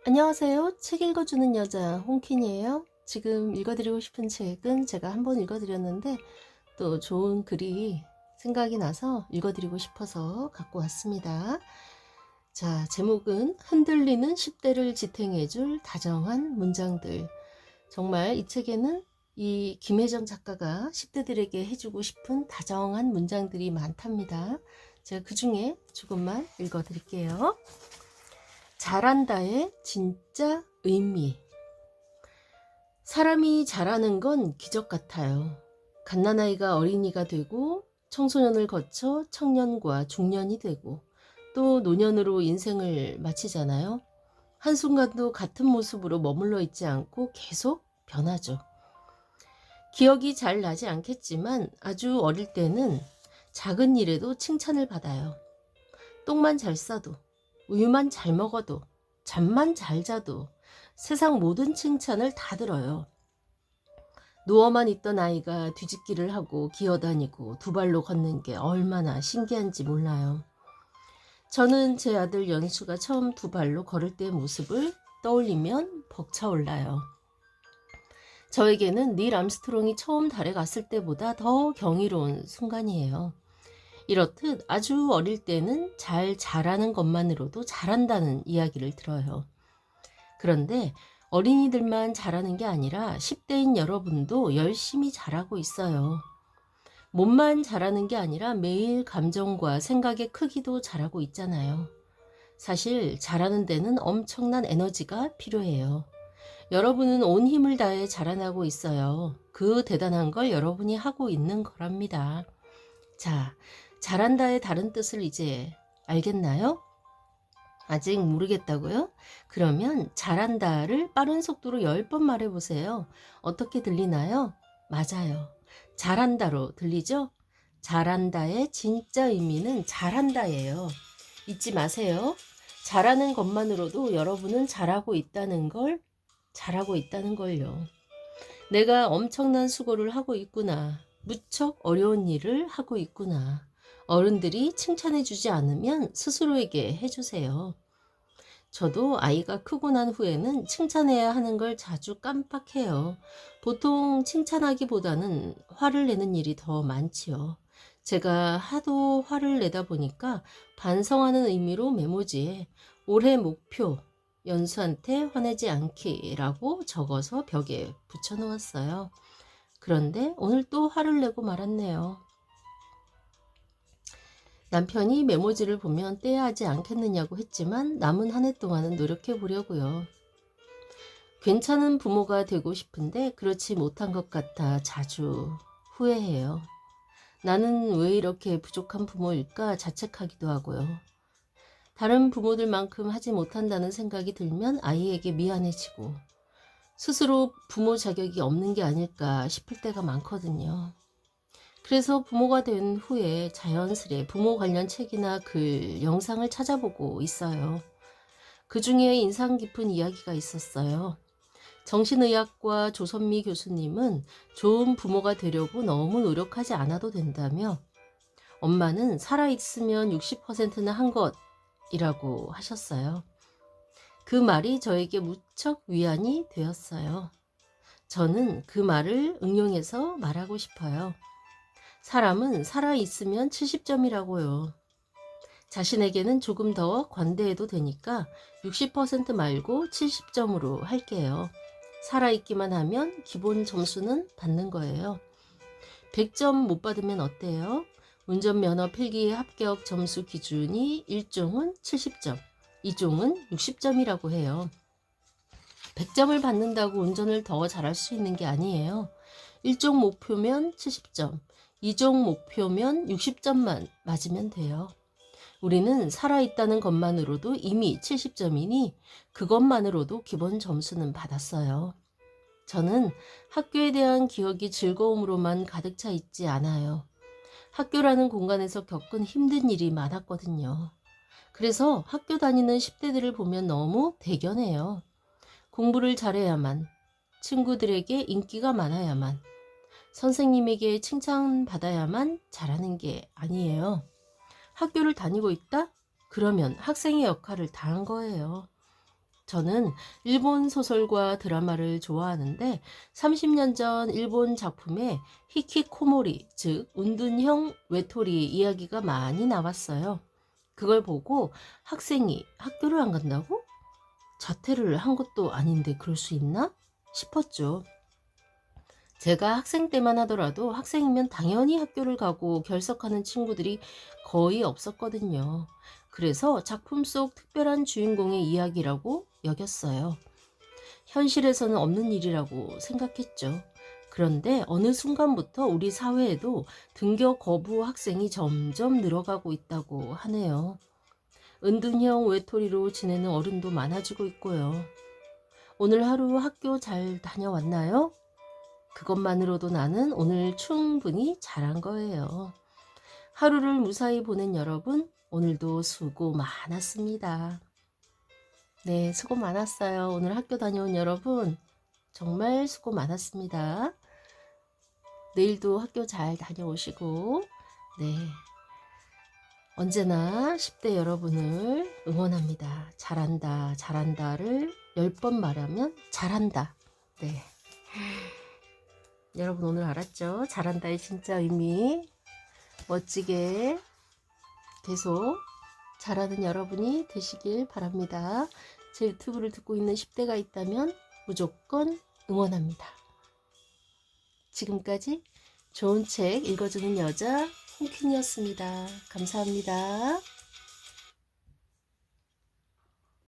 안녕하세요. 책 읽어주는 여자 홍퀸이에요. 지금 읽어드리고 싶은 책은 제가 한번 읽어드렸는데 또 좋은 글이 생각이 나서 읽어드리고 싶어서 갖고 왔습니다. 자, 제목은 흔들리는 10대를 지탱해줄 다정한 문장들. 정말 이 책에는 이 김혜정 작가가 10대들에게 해주고 싶은 다정한 문장들이 많답니다. 제가 그 중에 조금만 읽어드릴게요. 잘한다의 진짜 의미. 사람이 자라는 건 기적 같아요. 갓난아이가 어린이가 되고 청소년을 거쳐 청년과 중년이 되고 또 노년으로 인생을 마치잖아요. 한순간도 같은 모습으로 머물러 있지 않고 계속 변하죠. 기억이 잘 나지 않겠지만 아주 어릴 때는 작은 일에도 칭찬을 받아요. 똥만 잘 싸도, 우유만 잘 먹어도, 잠만 잘 자도 세상 모든 칭찬을 다 들어요. 누워만 있던 아이가 뒤집기를 하고 기어다니고 두 발로 걷는 게 얼마나 신기한지 몰라요. 저는 제 아들 연수가 처음 두 발로 걸을 때의 모습을 떠올리면 벅차올라요. 저에게는 닐 암스트롱이 처음 달에 갔을 때보다 더 경이로운 순간이에요. 이렇듯 아주 어릴 때는 잘 자라는 것만으로도 잘한다는 이야기를 들어요. 그런데 어린이들만 잘하는 게 아니라 10대인 여러분도 열심히 잘하고 있어요. 몸만 잘하는 게 아니라 매일 감정과 생각의 크기도 잘하고 있잖아요. 사실 잘하는 데는 엄청난 에너지가 필요해요. 여러분은 온 힘을 다해 자라나고 있어요. 그 대단한 걸 여러분이 하고 있는 거랍니다. 자, 잘한다의 다른 뜻을 이제 알겠나요? 아직 모르겠다고요? 그러면 잘한다를 빠른 속도로 10번 말해보세요. 어떻게 들리나요? 맞아요. 잘한다로 들리죠? 잘한다의 진짜 의미는 잘한다예요. 잊지 마세요. 잘하는 것만으로도 여러분은 잘하고 있다는 걸요. 내가 엄청난 수고를 하고 있구나. 무척 어려운 일을 하고 있구나. 어른들이 칭찬해주지 않으면 스스로에게 해주세요. 저도 아이가 크고 난 후에는 칭찬해야 하는 걸 자주 깜빡해요. 보통 칭찬하기보다는 화를 내는 일이 더 많지요. 제가 하도 화를 내다 보니까 반성하는 의미로 메모지에 올해 목표, 연수한테 화내지 않기라고 적어서 벽에 붙여 놓았어요. 그런데 오늘 또 화를 내고 말았네요. 남편이 메모지를 보면 떼야 하지 않겠느냐고 했지만 남은 한 해 동안은 노력해 보려고요. 괜찮은 부모가 되고 싶은데 그렇지 못한 것 같아 자주 후회해요. 나는 왜 이렇게 부족한 부모일까 자책하기도 하고요. 다른 부모들만큼 하지 못한다는 생각이 들면 아이에게 미안해지고 스스로 부모 자격이 없는 게 아닐까 싶을 때가 많거든요. 그래서 부모가 된 후에 자연스레 부모 관련 책이나 글, 영상을 찾아보고 있어요. 그 중에 인상 깊은 이야기가 있었어요. 정신의학과 조선미 교수님은 좋은 부모가 되려고 너무 노력하지 않아도 된다며 엄마는 살아있으면 60%는 한 것이라고 하셨어요. 그 말이 저에게 무척 위안이 되었어요. 저는 그 말을 응용해서 말하고 싶어요. 사람은 살아있으면 70점이라고요. 자신에게는 조금 더 관대해도 되니까 60% 말고 70점으로 할게요. 살아있기만 하면 기본 점수는 받는 거예요. 100점 못 받으면 어때요? 운전면허 필기 합격 점수 기준이 1종은 70점, 2종은 60점이라고 해요. 100점을 받는다고 운전을 더 잘할 수 있는 게 아니에요. 1종 목표면 70점, 2종 목표면 60점만 맞으면 돼요. 우리는 살아있다는 것만으로도 이미 70점이니 그것만으로도 기본 점수는 받았어요. 저는 학교에 대한 기억이 즐거움으로만 가득 차 있지 않아요. 학교라는 공간에서 겪은 힘든 일이 많았거든요. 그래서 학교 다니는 10대들을 보면 너무 대견해요. 공부를 잘해야만, 친구들에게 인기가 많아야만, 선생님에게 칭찬받아야만 잘하는 게 아니에요. 학교를 다니고 있다? 그러면 학생의 역할을 다한 거예요. 저는 일본 소설과 드라마를 좋아하는데 30년 전 일본 작품에 히키코모리, 즉 운둔형 외톨이 이야기가 많이 나왔어요. 그걸 보고 학생이 학교를 안 간다고? 자퇴를 한 것도 아닌데 그럴 수 있나? 싶었죠. 제가 학생 때만 하더라도 학생이면 당연히 학교를 가고 결석하는 친구들이 거의 없었거든요. 그래서 작품 속 특별한 주인공의 이야기라고 여겼어요. 현실에서는 없는 일이라고 생각했죠. 그런데 어느 순간부터 우리 사회에도 등교 거부 학생이 점점 늘어가고 있다고 하네요. 은둔형 외톨이로 지내는 어른도 많아지고 있고요. 오늘 하루 학교 잘 다녀왔나요? 그것만으로도 나는 오늘 충분히 잘한 거예요. 하루를 무사히 보낸 여러분, 오늘도 수고 많았습니다. 네, 수고 많았어요. 오늘 학교 다녀온 여러분, 정말 수고 많았습니다. 내일도 학교 잘 다녀오시고, 네, 언제나 10대 여러분을 응원합니다. 잘한다, 잘한다를 10번 말하면 잘한다. 네. 여러분 오늘 알았죠? 잘한다의 진짜 의미. 멋지게 계속 잘하는 여러분이 되시길 바랍니다. 제 유튜브를 듣고 있는 10대가 있다면 무조건 응원합니다. 지금까지 좋은 책 읽어주는 여자 홍퀸이었습니다. 감사합니다.